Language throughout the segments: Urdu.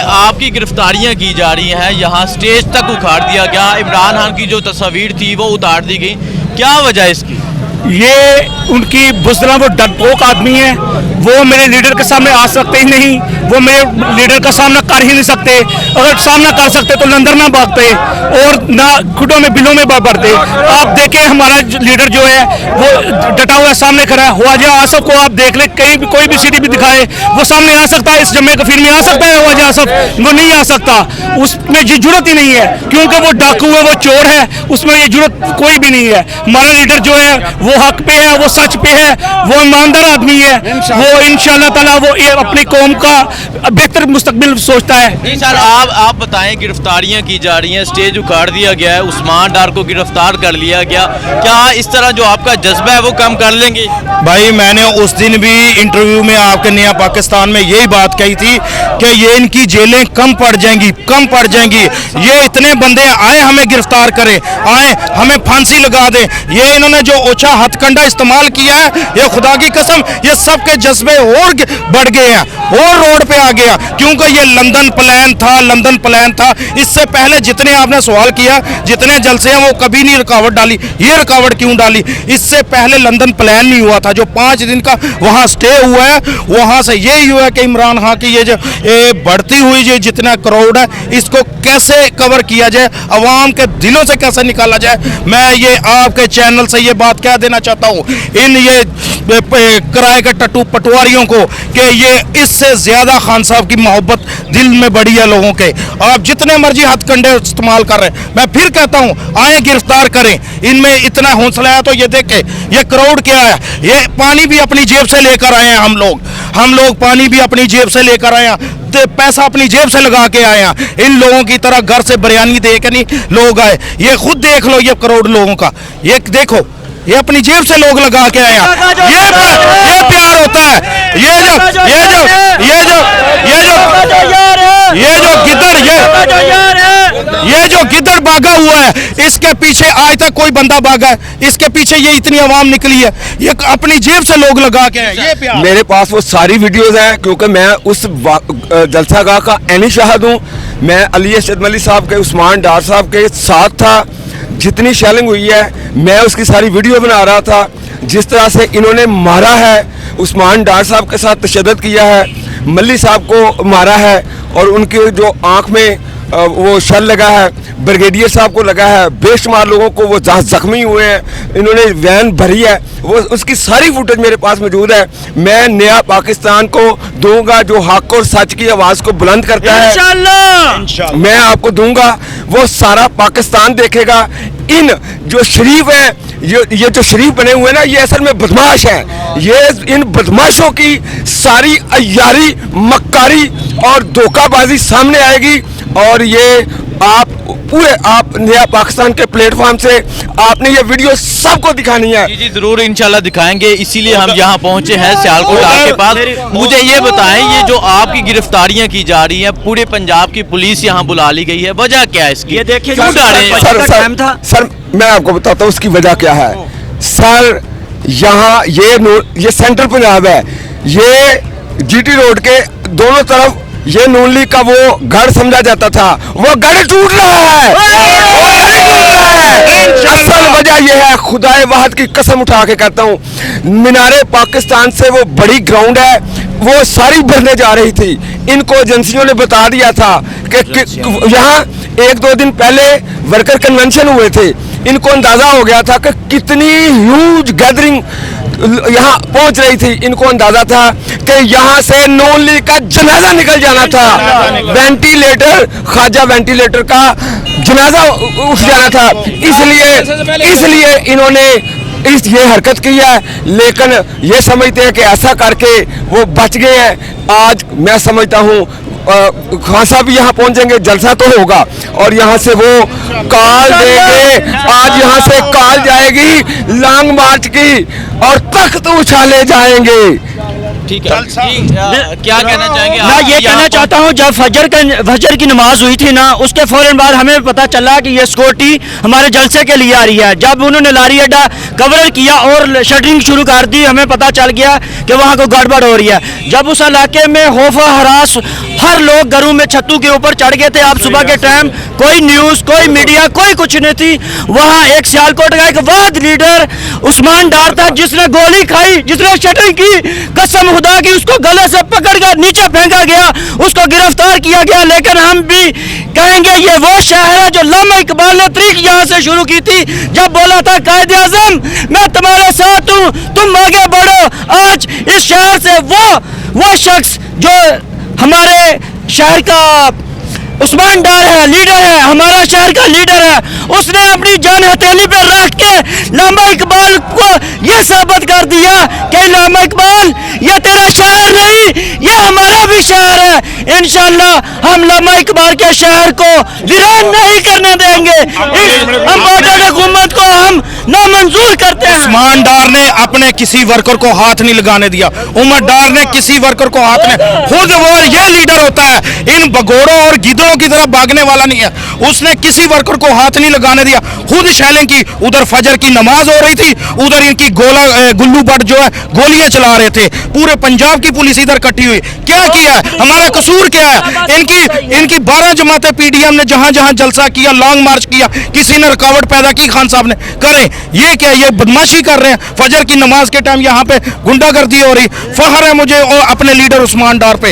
آپ کی گرفتاریاں کی جا رہی ہیں, یہاں سٹیج تک اکھاڑ دیا گیا, عمران خان کی جو تصاویر تھی وہ اتار دی گئی, کیا وجہ ہے اس کی؟ یہ ان کی بزدلان, وہ ڈرپوک آدمی ہیں, وہ میرے لیڈر کے سامنے آ سکتے ہی نہیں, وہ میرے لیڈر کا سامنا کر ہی نہیں سکتے. اگر سامنا کر سکتے تو لندر نہ بھاگتے اور نہ کھڈوں میں بلوں میں بڑھتے. آپ دیکھیں ہمارا لیڈر جو ہے وہ ڈٹا ہوا ہے, سامنے کھڑا ہے. خواجہ آصف کو آپ دیکھ لیں, کہیں بھی کوئی بھی سٹی بھی دکھائے وہ سامنے آ سکتا ہے, اس جمع کفیل میں آ سکتا ہے خواجہ آصف, وہ نہیں آ سکتا. اس میں یہ جرت ہی نہیں ہے کیونکہ وہ ڈاکو ہے, وہ چور ہے, اس میں یہ جرت کوئی بھی نہیں ہے. ہمارا لیڈر جو ہے وہ حق پہ ہے, وہ سچ پہ ہے, وہ ایماندار آدمی ہے, وہ انشاءاللہ تعالیٰ وہ اپنی قوم کا بہتر مستقبل سوچتا ہے. جی سر, آپ بتائیں, گرفتاریاں کی جا رہی ہیں, سٹیج اکھاڑ دیا گیا ہے, عثمان ڈار کو گرفتار کر لیا گیا, کیا اس طرح جو آپ کا جذبہ ہے وہ کم کر لیں گے؟ بھائی میں نے اس دن بھی انٹرویو میں آپ کے نیا پاکستان میں یہی بات کہی تھی کہ یہ ان کی جیلیں کم پڑ جائیں گی, کم پڑ جائیں گی. یہ اتنے بندے آئے ہمیں گرفتار کریں, آئے ہمیں پھانسی لگا دیں. یہ انہوں نے جو اوچھا ہتھ کنڈا استعمال کیا ہے, یہ خدا کی قسم یہ سب کے جذبے اور بڑھ گئے ہیں اور روڈ پہ آ گیا, کیونکہ یہ لندن پلان تھا, لندن پلان تھا. اس سے پہلے جتنے آپ نے سوال کیا, جتنے جلسے ہیں وہ کبھی نہیں رکاوٹ ڈالی. یہ رکاوٹ کیوں ڈالی؟ اس سے پہلے لندن پلان نہیں ہوا تھا. جو 5 دن کا وہاں سٹے ہوا ہے, وہاں سے یہی ہوا ہے کہ عمران خان کی یہ جو بڑھتی ہوئی جو جتنا کراؤڈ ہے, اس کو کیسے کور کیا جائے, عوام کے دلوں سے کیسے نکالا جائے. میں یہ آپ کے چینل سے یہ بات کہہ دینا چاہتا ہوں ان یہ کرائے کے ٹٹو پٹواریوں کو کہ یہ اس سے زیادہ خان صاحب کی محبت دل میں بڑی ہے لوگوں کے. آپ جتنے مرضی ہتھ کنڈے استعمال کر رہے ہیں, میں پھر کہتا ہوں آئیں گرفتار کریں. ان میں اتنا حوصلہ ہے تو یہ دیکھیں یہ کراؤڈ کیا ہے. یہ پانی بھی اپنی جیب سے لے کر آئے ہیں, ہم لوگ پانی بھی اپنی جیب سے لے کر آئے ہیں, پیسہ اپنی جیب سے لگا کے آئے ہیں. ان لوگوں کی طرح گھر سے بریانی دے کے نہیں لوگ آئے. یہ خود دیکھ لو, یہ کروڑ لوگوں کا یہ دیکھو, یہ اپنی جیب سے لوگ لگا کے آئے ہیں. یہ پیار ہوتا ہے. یہ جو گدڑ بھاگا ہوا ہے, اس کے پیچھے آج تک کوئی بندہ بھاگا ہے, اس کے پیچھے یہ اتنی عوام نکلی ہے, یہ اپنی جیب سے لوگ لگا کے آئے. یہ پیار میرے پاس وہ ساری ویڈیوز ہیں کیونکہ میں اس جلسہ گاہ کا عینی شاہد ہوں. میں علی ارشد ملی صاحب کے, عثمان ڈار صاحب کے ساتھ تھا. جتنی شیلنگ ہوئی ہے میں اس کی ساری ویڈیو بنا رہا تھا. جس طرح سے انہوں نے مارا ہے, عثمان ڈار صاحب کے ساتھ تشدد کیا ہے, ملی صاحب کو مارا ہے, اور ان کی جو آنکھ میں وہ شل لگا ہے, بریگیڈیئر صاحب کو لگا ہے, بے شمار لوگوں کو وہ زخمی ہوئے ہیں, انہوں نے وین بھری ہے, وہ اس کی ساری فوٹیج میرے پاس موجود ہے. میں نیا پاکستان کو دوں گا جو حق اور سچ کی آواز کو بلند کرتا ہے, انشاءاللہ میں آپ کو دوں گا, وہ سارا پاکستان دیکھے گا. ان جو شریف ہیں, یہ جو شریف بنے ہوئے نا, یہ اصل میں بدماش ہیں. یہ ان بدماشوں کی ساری عیاری, مکاری اور دھوکہ بازی سامنے آئے گی. اور یہ آپ پورے آپ نیا پاکستان کے پلیٹ فارم سے آپ نے یہ ویڈیو سب کو دکھانی ہے. جی ضرور انشاءاللہ دکھائیں گے, اسی لیے ہم یہاں پہنچے ہیں سیالکوٹ آپ کے پاس. مجھے یہ بتائیں, یہ جو آپ کی گرفتاریاں کی جا رہی ہیں, پورے پنجاب کی پولیس یہاں بلا لی گئی ہے, وجہ کیا ہے اس کی؟ کیوں ڈالے ہیں؟ سر میں آپ کو بتاتا ہوں اس کی وجہ کیا ہے. سر یہاں یہ سینٹرل پنجاب ہے, یہ جی ٹی روڈ کے دونوں طرف یہ نون لیگ کا وہ گھر سمجھا جاتا تھا, وہ گھر ٹوٹ رہا ہے. اصل وجہ یہ ہے, خدائے واحد کی قسم اٹھا کے کہتا ہوں, مینار پاکستان سے وہ بڑی گراؤنڈ ہے, وہ ساری بھرنے جا رہی تھی. ان کو ایجنسیوں نے بتا دیا تھا کہ یہاں 1-2 دن پہلے ورکر کنونشن ہوئے تھے. ان کو اندازہ ہو گیا تھا کہ کتنی ہیوج گیدرنگ یہاں پہنچ رہی تھی. ان کو اندازہ تھا کہ یہاں سے نون لیگ کا جنازہ نکل جانا تھا, وینٹیلیٹر, خواجہ وینٹیلیٹر کا جنازہ اٹھ جانا تھا. اس لیے انہوں نے یہ حرکت کی ہے. لیکن یہ سمجھتے ہیں کہ ایسا کر کے وہ بچ گئے ہیں. آج میں سمجھتا ہوں خان صاحب یہاں پہنچیں گے, جلسہ تو ہوگا, اور یہاں سے وہ کال دیں گے. آج یہاں سے کال جائے گی لانگ مارچ کی, اور تخت اچھالے جائیں گے. ٹھیک ہے کیا کہنا چاہیں گے میں یہ کہنا چاہتا ہوں جب فجر کی نماز ہوئی تھی نا اس کے فوراً بعد ہمیں پتہ چلا کہ یہ سیکورٹی ہمارے جلسے کے لیے آ رہی ہے. جب انہوں نے لاری اڈا کور کیا اور شٹرنگ شروع کر دی ہمیں پتہ چل گیا کہ وہاں کو گڑبڑ ہو رہی ہے. جب اس علاقے میں خوف و ہراس ہر لوگ گھروں میں چھتوں کے اوپر چڑھ گئے تھے. آپ صبح کے ٹائم کوئی نیوز کوئی میڈیا کوئی کچھ نہیں تھی. وہاں ایک سیالکوٹ کا ایک واد لیڈر عثمان ڈار تھا جس نے گولی کھائی جس نے شٹرنگ کی. قسم خدا کی اس کو گلے سے پکڑ کر نیچے پھینکا گیا اس کو گرفتار کیا گیا. لیکن ہم بھی کہیں گے یہ وہ شہر ہے جو علامہ اقبال نے تاریخ یہاں سے شروع کی تھی جب بولا تھا قائد اعظم میں تمہارے ساتھ ہوں تم آگے بڑھو. آج اس شہر سے وہ شخص جو ہمارے شہر کا عثمان ڈار ہے لیڈر ہے ہمارا شہر کا لیڈر ہے اس نے اپنی جان ہتھیلی پہ رکھ کے علامہ اقبال کو یہ ثابت کر دیا کہ علامہ اقبال یہ تیرا شہر نہیں یہ ہمارا بھی شہر ہے. انشاءاللہ ہم علامہ اقبال کے شہر کو ویران نہیں کرنے دیں گے. ہم ماڈرن حکومت کو ہم نامنظور کرتے ہیں. عثمان ڈار نے اپنے کسی ورکر کو ہاتھ نہیں لگانے دیا. عمر ڈار نے کسی ورکر کو ہاتھ نہیں. خود وہ یہ لیڈر ہوتا ہے ان بگوڑوں اور گدڑوں کی طرح بھاگنے والا نہیں ہے. اس نے کسی ورکر کو ہاتھ نہیں لگانے دیا. خود شیلنگ کی ادھر فجر کی نماز ہو رہی تھی ادھر ان کی گلو بٹ جو ہے گولیاں چلا رہے تھے. پورے پنجاب کی پولیس ادھر کٹی ہوئی. کیا کیا ہے ہمارا قصور کیا ہے؟ ان کی 12 جماعتیں پی ڈی ایم نے جہاں جہاں جلسہ کیا لانگ مارچ کیا کسی نے رکاوٹ پیدا کی خان صاحب نے کریں. یہ کیا یہ بدماشی کر رہے ہیں. فجر کی نماز کے ٹائم یہاں پہ گنڈا گردی ہو رہی. فخر ہے مجھے اور اپنے لیڈر عثمان ڈار پہ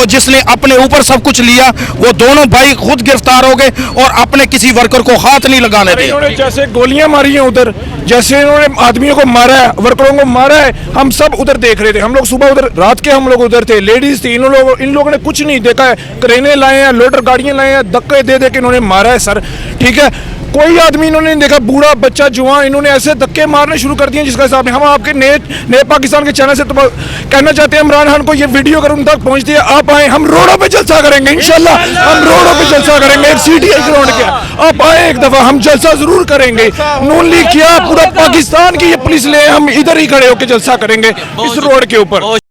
جس نے اپنے اوپر سب کچھ لیا. وہ دونوں بھائی خود گرفتار ہو گئے اور اپنے کسی ورکر کو ہاتھ نہیں لگانے دے. انہوں نے جیسے گولیاں ماری ہیں ادھر جیسے انہوں نے آدمیوں کو مارا ہے ورکروں کو مارا ہے ہم سب ادھر دیکھ رہے تھے. ہم لوگ صبح ادھر رات کے ہم لوگ ادھر تھے لیڈیز تھی. ان لوگوں نے کچھ نہیں دیکھا ہے. کرینے لائے ہیں لوڈر گاڑیاں لائے ہیں دھکے دے کے انہوں نے مارا ہے سر. ٹھیک ہے کوئی آدمی انہوں نے دیکھا بوڑھا بچہ جوان انہوں نے ایسے دھکے مارنے شروع کر دیے جس کا حساب نہیں. ہم آپ کے نئے پاکستان کے چینل سے تو کہنا چاہتے ہیں عمران خان کو یہ ویڈیو اگر ان تک پہنچتی ہے آپ آئیں ہم روڈوں پہ جلسہ کریں گے. انشاءاللہ ہم روڈوں پہ جلسہ کریں گے. CTI گراؤنڈ کے آپ آئیں ایک دفعہ ہم جلسہ ضرور کریں گے. نون لیگ کیا پورا پاکستان کی یہ پولیس لے ہم ادھر ہی کھڑے ہو کے جلسہ کریں گے اس روڈ کے اوپر.